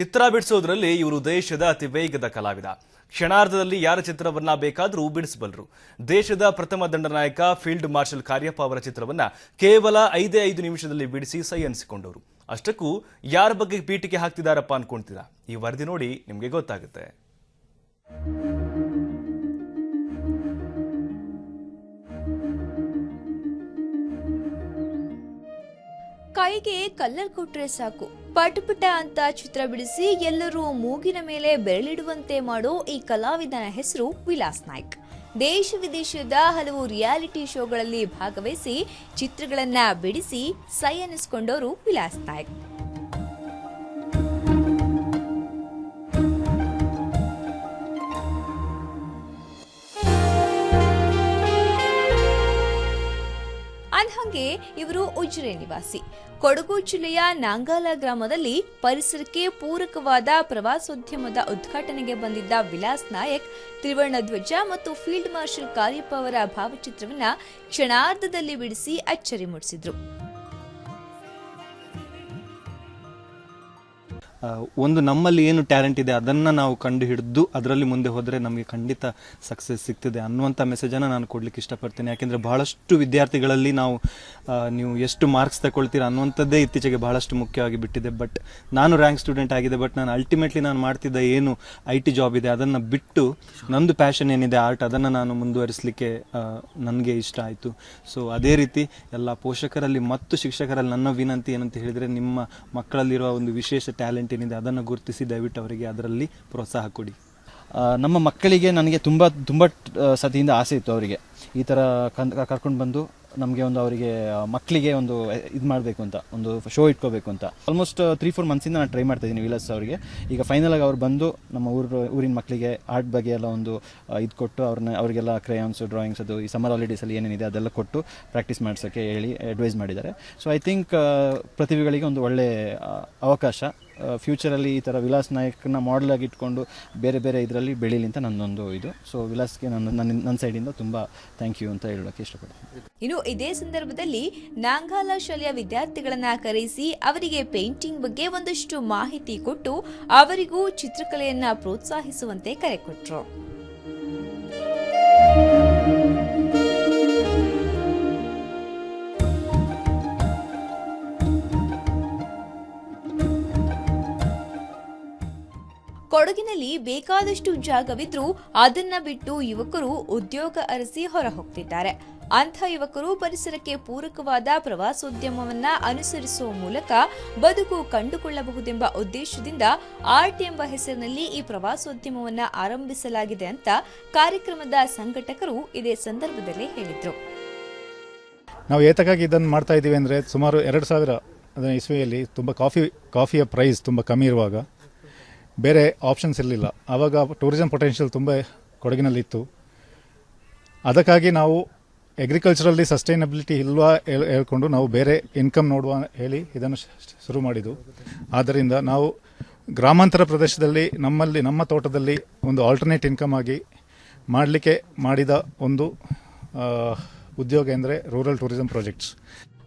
ಚಿತ್ರ ಬಿಡಿಸೋದ್ರಲ್ಲಿ ಇವರು ದೇಶದ ಅತಿ ವೇಗದ ಕಲಾವಿದ. ಕ್ಷಣಾರ್ಧದಲ್ಲಿ ಯಾರ ಚಿತ್ರವನ್ನ ಬೇಕಾದರೂ ಬಿಡಿಸಬಲ್ಲರು. ದೇಶದ ಪ್ರಥಮ ದಂಡನಾಯಕ ಫೀಲ್ಡ್ ಮಾರ್ಷಲ್ ಕಾರ್ಯಪ್ಪ ಅವರ ಚಿತ್ರವನ್ನ ಕೇವಲ 5 ನಿಮಿಷದಲ್ಲಿ ಬಿಡಿಸಿ ಸೈ ಅನಿಸಿಕೊಂಡವರು. ಅಷ್ಟಕ್ಕೂ ಯಾರ ಬಗ್ಗೆ ಪೀಠಿಕೆ ಹಾಕ್ತಿದಾರಪ್ಪ ಅನ್ಕೊಂತೀರಾ? ಈ ವರದಿ ನೋಡಿ ನಿಮಗೆ ಗೊತ್ತಾಗುತ್ತೆ. ಕೈಗೆ ಕಲ್ಲರ್ ಕೊಟ್ರೆ ಸಾಕು, ಪಟಪಟ ಅಂತ ಚಿತ್ರ ಬಿಡಿಸಿ ಎಲ್ಲರೂ ಮೂಗಿನ ಮೇಲೆ ಬೆರಳಿಡುವಂತೆ ಮಾಡೋ ಈ ಕಲಾವಿದನ ಹೆಸರು ವಿಲಾಸ್ ನಾಯ್ಕ್. ದೇಶ ವಿದೇಶದ ಹಲವು ರಿಯಾಲಿಟಿ ಶೋಗಳಲ್ಲಿ ಭಾಗವಹಿಸಿ ಚಿತ್ರಗಳನ್ನ ಬಿಡಿಸಿ ಸೈ ಅನ್ನಿಸ್ಕೊಂಡವರು ವಿಲಾಸ್ ನಾಯ್ಕ್. ಅಂದ್ಹಂಗೆ ಇವರು ಉಜಿರೆ ನಿವಾಸಿ. ಕೊಡಗು ಜಿಲ್ಲೆಯ ನಾಂಗಾಲ ಗ್ರಾಮದಲ್ಲಿ ಪರಿಸರಕ್ಕೆ ಪೂರಕವಾದ ಪ್ರವಾಸೋದ್ಯಮದ ಉದ್ಘಾಟನೆಗೆ ಬಂದಿದ್ದ ವಿಲಾಸ್ ನಾಯಕ್ ತ್ರಿವರ್ಣ ಧ್ವಜ ಮತ್ತು ಫೀಲ್ಡ್ ಮಾರ್ಷಲ್ ಕಾರ್ಯಪ್ಪ ಅವರ ಭಾವಚಿತ್ರವನ್ನ ಕ್ಷಣಾರ್ಧದಲ್ಲಿ ಬಿಡಿಸಿ ಅಚ್ಚರಿ ಮೂಡಿಸಿದ್ರು. ಒಂದು ನಮ್ಮಲ್ಲಿ ಏನು ಟ್ಯಾಲೆಂಟ್ ಇದೆ ಅದನ್ನು ನಾವು ಕಂಡು ಹಿಡಿದು ಅದರಲ್ಲಿ ಮುಂದೆ ಹೋದರೆ ನಮಗೆ ಖಂಡಿತ ಸಕ್ಸಸ್ ಸಿಗ್ತದೆ ಅನ್ನುವಂಥ ಮೆಸೇಜನ್ನು ನಾನು ಕೊಡಲಿಕ್ಕೆ ಇಷ್ಟಪಡ್ತೇನೆ. ಯಾಕೆಂದರೆ ಬಹಳಷ್ಟು ವಿದ್ಯಾರ್ಥಿಗಳಲ್ಲಿ ನೀವು ಎಷ್ಟು ಮಾರ್ಕ್ಸ್ ತಗೊಳ್ತೀರಾ ಅನ್ನುವಂಥದ್ದೇ ಇತ್ತೀಚೆಗೆ ಬಹಳಷ್ಟು ಮುಖ್ಯವಾಗಿ ಬಿಟ್ಟಿದೆ. ಬಟ್ ನಾನು ರ್ಯಾಂಕ್ ಸ್ಟೂಡೆಂಟ್ ಆಗಿದೆ, ಬಟ್ ನಾನು ಅಲ್ಟಿಮೇಟ್ಲಿ ನಾನು ಮಾಡ್ತಿದ್ದ ಏನು IT ಜಾಬ್ ಇದೆ ಅದನ್ನು ಬಿಟ್ಟು ನಂದು ಪ್ಯಾಷನ್ ಏನಿದೆ ಆರ್ಟ್ ಅದನ್ನು ನಾನು ಮುಂದುವರಿಸಲಿಕ್ಕೆ ನನಗೆ ಇಷ್ಟ ಆಯಿತು. ಸೊ ಅದೇ ರೀತಿ ಎಲ್ಲ ಪೋಷಕರಲ್ಲಿ ಮತ್ತು ಶಿಕ್ಷಕರಲ್ಲಿ ನನ್ನ ವಿನಂತಿ ಏನಂತ ಹೇಳಿದರೆ, ನಿಮ್ಮ ಮಕ್ಕಳಲ್ಲಿರುವ ಒಂದು ವಿಶೇಷ ಟ್ಯಾಲೆಂಟ್ ಏನಿದೆ ಅದನ್ನು ಗುರುತಿಸಿ ದಯವಿಟ್ಟು ಅವರಿಗೆ ಅದರಲ್ಲಿ ಪ್ರೋತ್ಸಾಹ ಕೊಡಿ. ನಮ್ಮ ಮಕ್ಕಳಿಗೆ ನನಗೆ ತುಂಬ ಸತಿಯಿಂದ ಆಸೆ ಇತ್ತು, ಅವರಿಗೆ ಈ ಥರ ಕರ್ಕೊಂಡು ಬಂದು ನಮಗೆ ಒಂದು ಅವರಿಗೆ ಮಕ್ಕಳಿಗೆ ಒಂದು ಇದು ಮಾಡಬೇಕು ಅಂತ, ಒಂದು ಶೋ ಇಟ್ಕೋಬೇಕು ಅಂತ. ಆಲ್ಮೋಸ್ಟ್ 3-4 ಮಂತ್ಸಿಂದ ನಾನು ಟ್ರೈ ಮಾಡ್ತಾ ಇದ್ದೀನಿ ವಿಲಾಸ್ ಅವರಿಗೆ. ಈಗ ಫೈನಲಾಗಿ ಅವ್ರು ಬಂದು ನಮ್ಮ ಊರಿನ ಮಕ್ಕಳಿಗೆ ಆರ್ಟ್ ಬಗ್ಗೆ ಎಲ್ಲ ಒಂದು ಇದು ಕೊಟ್ಟು ಅವರಿಗೆಲ್ಲ ಕ್ರೇಯಾನ್ಸು, ಡ್ರಾಯಿಂಗ್ಸ್, ಅದು ಈ ಸಮ್ಮರ್ ಹಾಲಿಡೇಸಲ್ಲಿ ಏನೇನಿದೆ ಅದೆಲ್ಲ ಕೊಟ್ಟು ಪ್ರಾಕ್ಟೀಸ್ ಮಾಡಿಸೋಕ್ಕೆ ಹೇಳಿ ಅಡ್ವೈಸ್ ಮಾಡಿದ್ದಾರೆ. ಸೊ ಐ ಥಿಂಕ್ ಪ್ರತಿಭೆಗಳಿಗೆ ಒಂದು ಒಳ್ಳೆ ಅವಕಾಶ. ಫ್ಯೂಚರಲ್ಲಿ ಈ ಥರ ವಿಲಾಸ್ ನಾಯಕ್ನ ಮಾಡೆಲ್ ಆಗಿ ಇಟ್ಕೊಂಡು ಬೇರೆ ಬೇರೆ ಇದರಲ್ಲಿ ಬೆಳೀಲಿ ಅಂತ ನನ್ನೊಂದು ಇದು. ಸೊ ವಿಲಾಸ್ಗೆ ನನ್ನ ಸೈಡಿಂದ ತುಂಬ ಥ್ಯಾಂಕ್ ಯು ಅಂತ ಹೇಳೋಕ್ಕೆ ಇಷ್ಟಪಡ್ತೀನಿ. ಇನ್ನು ಇದೇ ಸಂದರ್ಭದಲ್ಲಿ ನಾಂಗಾಲ ಶಾಲೆಯ ವಿದ್ಯಾರ್ಥಿಗಳನ್ನ ಕರೆಸಿ ಅವರಿಗೆ ಪೇಂಟಿಂಗ್ ಬಗ್ಗೆ ಒಂದಷ್ಟು ಮಾಹಿತಿ ಕೊಟ್ಟು ಅವರಿಗೂ ಚಿತ್ರಕಲೆಯನ್ನ ಪ್ರೋತ್ಸಾಹಿಸುವಂತೆ ಕರೆ ಕೊಟ್ಟರು. ಕೊಡಗಿನಲ್ಲಿ ಬೇಕಾದಷ್ಟು ಜಾಗವಿದ್ರೂ ಅದನ್ನ ಬಿಟ್ಟು ಯುವಕರು ಉದ್ಯೋಗ ಅರಸಿ ಹೊರ ಹೋಗ್ತಿದ್ದಾರೆ. ಅಂಥ ಯುವಕರು ಪರಿಸರಕ್ಕೆ ಪೂರಕವಾದ ಪ್ರವಾಸೋದ್ಯಮವನ್ನ ಅನುಸರಿಸುವ ಮೂಲಕ ಬದುಕು ಕಂಡುಕೊಳ್ಳಬಹುದೆಂಬ ಉದ್ದೇಶದಿಂದ ಆರ್ಟ್ ಎಂಬ ಹೆಸರಿನಲ್ಲಿ ಈ ಪ್ರವಾಸೋದ್ಯಮವನ್ನ ಆರಂಭಿಸಲಾಗಿದೆ ಅಂತ ಕಾರ್ಯಕ್ರಮದ ಸಂಘಟಕರು ಇದೇ ಸಂದರ್ಭದಲ್ಲಿ ಹೇಳಿದ್ರು. ನಾವು ಏತಕ್ಕಾಗಿ ಇದನ್ನು ಮಾಡ್ತಾ ಇದ್ದೀವಿ ಅಂದರೆ, ಸುಮಾರು 2000 ಇಸ್ವಿಯಲ್ಲಿ ತುಂಬ ಕಾಫಿಯ ಪ್ರೈಸ್ ತುಂಬ ಕಮ್ಮಿ ಇರುವಾಗ ಬೇರೆ ಆಪ್ಷನ್ಸ್ ಇರಲಿಲ್ಲ. ಆವಾಗ ಟೂರಿಸಂ ಪೊಟೆನ್ಷಿಯಲ್ ತುಂಬ ಕೊಡಗಿನಲ್ಲಿತ್ತು. ಅದಕ್ಕಾಗಿ ನಾವು ಅಗ್ರಿಕಲ್ಚರಲ್ಲಿ ಸಸ್ಟೈನಬಿಲಿಟಿ ಇಲ್ವಾ ಹೇಳ್ಕೊಂಡು ನಾವು ಬೇರೆ ಇನ್ಕಮ್ ನೋಡುವ ಹೇಳಿ ಇದನ್ನು ಶುರು ಮಾಡಿದ್ದು. ಆದ್ದರಿಂದ ನಾವು ಗ್ರಾಮಾಂತರ ಪ್ರದೇಶದಲ್ಲಿ ನಮ್ಮ ತೋಟದಲ್ಲಿ ಒಂದು ಆಲ್ಟರ್ನೇಟ್ ಇನ್ಕಮ್ ಆಗಿ ಮಾಡಲಿಕ್ಕೆ ಮಾಡಿದ ಒಂದು ಉದ್ಯೋಗ ಎಂದರೆ rural tourism projects.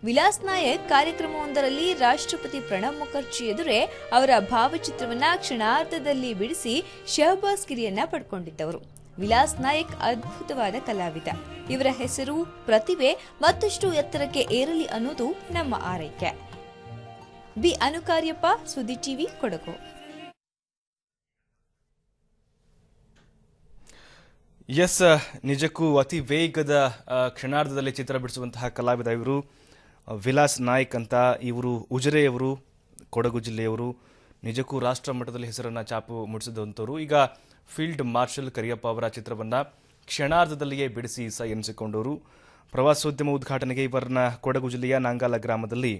Vilas Nayak ಕಾರ್ಯಕ್ರಮವೊಂದರಲ್ಲಿ ರಾಷ್ಟ್ರಪತಿ ಪ್ರಣಬ್ ಮುಖರ್ಜಿ ಎದುರೇ ಅವರ ಭಾವಚಿತ್ರವನ್ನ ಕ್ಷಣಾರ್ಧದಲ್ಲಿ ಬಿಡಿಸಿ ಶಹಬಾಸ್ ಗಿರಿಯನ್ನ ಪಡ್ಕೊಂಡಿದ್ದವರು. ವಿಲಾಸ್ ನಾಯಕ್ ಅದ್ಭುತವಾದ ಕಲಾವಿದ. ಇವರ ಹೆಸರು, ಪ್ರತಿಭೆ ಮತ್ತಷ್ಟು ಎತ್ತರಕ್ಕೆ ಏರಲಿ ಅನ್ನೋದು ನಮ್ಮ ಆರೈಕೆ. ಬಿ ಅನುಕಾರ್ಯಪ್ಪ, ಸುದ್ದಿ ಟಿವಿ, ಕೊಡಗು. ಎಸ್, ನಿಜಕ್ಕೂ ಅತಿ ವೇಗದ ಕ್ಷಣಾರ್ಧದಲ್ಲಿ ಚಿತ್ರ ಬಿಡಿಸುವಂತಹ ಕಲಾವಿದ ಇವರು ವಿಲಾಸ್ ನಾಯ್ಕ್ ಅಂತ. ಇವರು ಉಜಿರೆಯವರು, ಕೊಡಗು ಜಿಲ್ಲೆಯವರು. ನಿಜಕ್ಕೂ ರಾಷ್ಟ್ರ ಮಟ್ಟದಲ್ಲಿ ಹೆಸರನ್ನು ಚಾಪು ಮೂಡಿಸಿದಂಥವರು. ಈಗ ಫೀಲ್ಡ್ ಮಾರ್ಷಲ್ ಕರಿಯಪ್ಪ ಅವರ ಚಿತ್ರವನ್ನು ಕ್ಷಣಾರ್ಧದಲ್ಲಿಯೇ ಬಿಡಿಸಿ ಸೈ ಎನಿಸಿಕೊಂಡವರು. ಪ್ರವಾಸೋದ್ಯಮ ಉದ್ಘಾಟನೆಗೆ ಇವರನ್ನ ಕೊಡಗು ಜಿಲ್ಲೆಯ ನಾಂಗಾಲ ಗ್ರಾಮದಲ್ಲಿ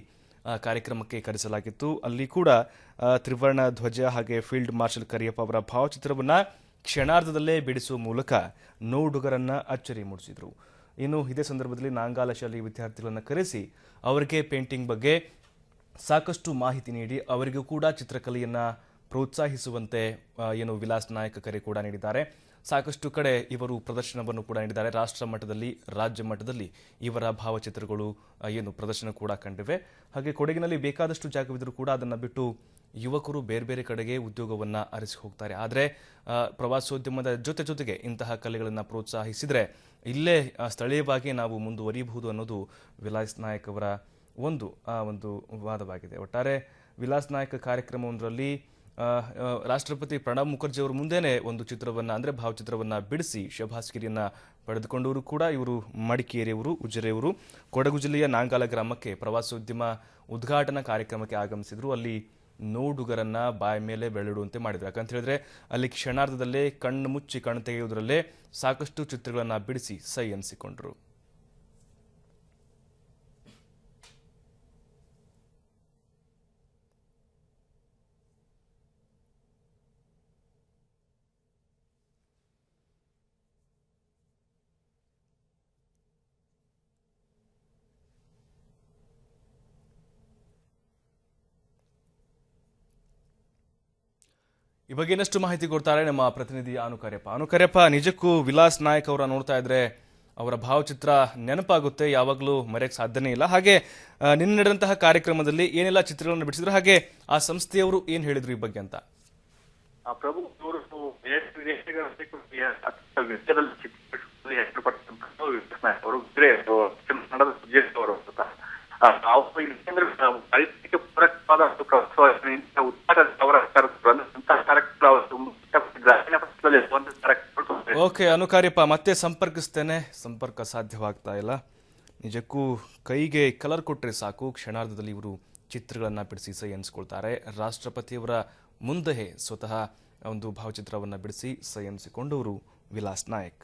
ಕಾರ್ಯಕ್ರಮಕ್ಕೆ ಕರೆಸಲಾಗಿತ್ತು. ಅಲ್ಲಿ ಕೂಡ ತ್ರಿವರ್ಣ ಧ್ವಜ ಹಾಗೆ ಫೀಲ್ಡ್ ಮಾರ್ಷಲ್ ಕರಿಯಪ್ಪ ಅವರ ಭಾವಚಿತ್ರವನ್ನು ಕ್ಷಣಾರ್ಧದಲ್ಲೇ ಬಿಡಿಸುವ ಮೂಲಕ ನೋಡುಗರನ್ನ ಅಚ್ಚರಿ ಮೂಡಿಸಿದರು. ಇನ್ನು ಇದೇ ಸಂದರ್ಭದಲ್ಲಿ ನಾಂಗಾಲ ಶಾಲೆಯ ವಿದ್ಯಾರ್ಥಿಗಳನ್ನು ಕರೆಸಿ ಅವರಿಗೆ ಪೇಂಟಿಂಗ್ ಬಗ್ಗೆ ಸಾಕಷ್ಟು ಮಾಹಿತಿ ನೀಡಿ ಅವರಿಗೂ ಕೂಡ ಚಿತ್ರಕಲೆಯನ್ನು ಪ್ರೋತ್ಸಾಹಿಸುವಂತೆ ವಿಲಾಸ್ ನಾಯಕ್ ಕರೆ ಕೂಡ ನೀಡಿದ್ದಾರೆ. ಸಾಕಷ್ಟು ಕಡೆ ಇವರು ಪ್ರದರ್ಶನವನ್ನು ಕೂಡ ನೀಡಿದ್ದಾರೆ. ರಾಷ್ಟ್ರ ಮಟ್ಟದಲ್ಲಿ, ರಾಜ್ಯ ಮಟ್ಟದಲ್ಲಿ ಇವರ ಭಾವಚಿತ್ರಗಳು ಪ್ರದರ್ಶನ ಕೂಡ ಕಂಡಿವೆ. ಹಾಗೆ ಕೊಡಗಿನಲ್ಲಿ ಬೇಕಾದಷ್ಟು ಜಾಗವಿದ್ದರೂ ಕೂಡ ಅದನ್ನು ಬಿಟ್ಟು ಯುವಕರು ಬೇರೆ ಬೇರೆ ಕಡೆಗೆ ಉದ್ಯೋಗವನ್ನು ಅರಸಿ ಹೋಗ್ತಾರೆ. ಆದರೆ ಪ್ರವಾಸೋದ್ಯಮದ ಜೊತೆಗೆ ಇಂತಹ ಕಲೆಗಳನ್ನು ಪ್ರೋತ್ಸಾಹಿಸಿದರೆ ಇಲ್ಲೇ ಸ್ಥಳೀಯವಾಗಿ ನಾವು ಮುಂದುವರಿಯಬಹುದು ಅನ್ನೋದು ವಿಲಾಸ್ ನಾಯಕ್ ಅವರ ಒಂದು ವಾದವಾಗಿದೆ. ಒಟ್ಟಾರೆ ವಿಲಾಸ್ ನಾಯಕ್ ಕಾರ್ಯಕ್ರಮವೊಂದರಲ್ಲಿ ರಾಷ್ಟ್ರಪತಿ ಪ್ರಣಬ್ ಮುಖರ್ಜಿ ಅವರ ಮುಂದೆನೇ ಒಂದು ಚಿತ್ರವನ್ನು ಅಂದರೆ ಭಾವಚಿತ್ರವನ್ನು ಬಿಡಿಸಿ ಶಬಾಸ್ಗಿರಿಯನ್ನು ಪಡೆದುಕೊಂಡವರು ಕೂಡ ಇವರು ಮಡಿಕೇರಿಯವರು, ಉಜಿರೆಯವರು. ಕೊಡಗು ಜಿಲ್ಲೆಯ ನಾಂಗಾಲ ಗ್ರಾಮಕ್ಕೆ ಪ್ರವಾಸೋದ್ಯಮ ಉದ್ಘಾಟನಾ ಕಾರ್ಯಕ್ರಮಕ್ಕೆ ಆಗಮಿಸಿದ್ರು. ಅಲ್ಲಿ ನೋಡುಗರನ್ನ ಬಾಯ ಮೇಲೆ ಬೆರಳಿಡುವಂತೆ ಮಾಡಿದ್ರು. ಯಾಕಂತ ಹೇಳಿದ್ರೆ ಅಲ್ಲಿ ಕ್ಷಣಾರ್ಧದಲ್ಲೇ ಕಣ್ಣು ಮುಚ್ಚಿ ಕಣ್ಣು ತೆಗೆಯುವುದರಲ್ಲೇ ಸಾಕಷ್ಟು ಚಿತ್ರಗಳನ್ನು ಬಿಡಿಸಿ ಸೈ ಎನಿಸಿಕೊಂಡ್ರು. ಈ ಬಗ್ಗೆ ಇನ್ನಷ್ಟು ಮಾಹಿತಿ ಕೊಡ್ತಾರೆ ನಮ್ಮ ಪ್ರತಿನಿಧಿ ಅನುಕರ್ಯಪ್ಪ. ನಿಜಕ್ಕೂ ವಿಲಾಸ್ ನಾಯಕ್ ಅವರ ನೋಡ್ತಾ ಇದ್ರೆ ಅವರ ಭಾವಚಿತ್ರ ನೆನಪಾಗುತ್ತೆ, ಯಾವಾಗಲೂ ಮರೆಯಕ್ಕೆ ಸಾಧ್ಯನೇ ಇಲ್ಲ. ಹಾಗೆ ನಿನ್ನೆ ನಡೆದಂತಹ ಕಾರ್ಯಕ್ರಮದಲ್ಲಿ ಏನೆಲ್ಲ ಚಿತ್ರಗಳನ್ನು ಬಿಡಿಸಿದ್ರು, ಹಾಗೆ ಆ ಸಂಸ್ಥೆಯವರು ಏನ್ ಹೇಳಿದ್ರು ಈ ಬಗ್ಗೆ ಅಂತ? ಪ್ರಭು ಓಕೆ ಅನುಕಾರ್ಯಪ್ಪ, ಮತ್ತೆ ಸಂಪರ್ಕಿಸ್ತೇನೆ, ಸಂಪರ್ಕ ಸಾಧ್ಯವಾಗ್ತಾ ಇಲ್ಲ. ನಿಜಕ್ಕೂ ಕೈಗೆ ಕಲರ್ ಕೊಟ್ಟರೆ ಸಾಕು, ಕ್ಷಣಾರ್ಧದಲ್ಲಿ ಇವರು ಚಿತ್ರಗಳನ್ನ ಬಿಡಿಸಿ ಸೈ ಎನಿಸ್ಕೊಳ್ತಾರೆ. ರಾಷ್ಟ್ರಪತಿಯವರ ಮುಂದೆ ಸ್ವತಃ ಒಂದು ಭಾವಚಿತ್ರವನ್ನು ಬಿಡಿಸಿ ಸೈ ಎನಿಸಿಕೊಂಡವರು ವಿಲಾಸ್ ನಾಯಕ್.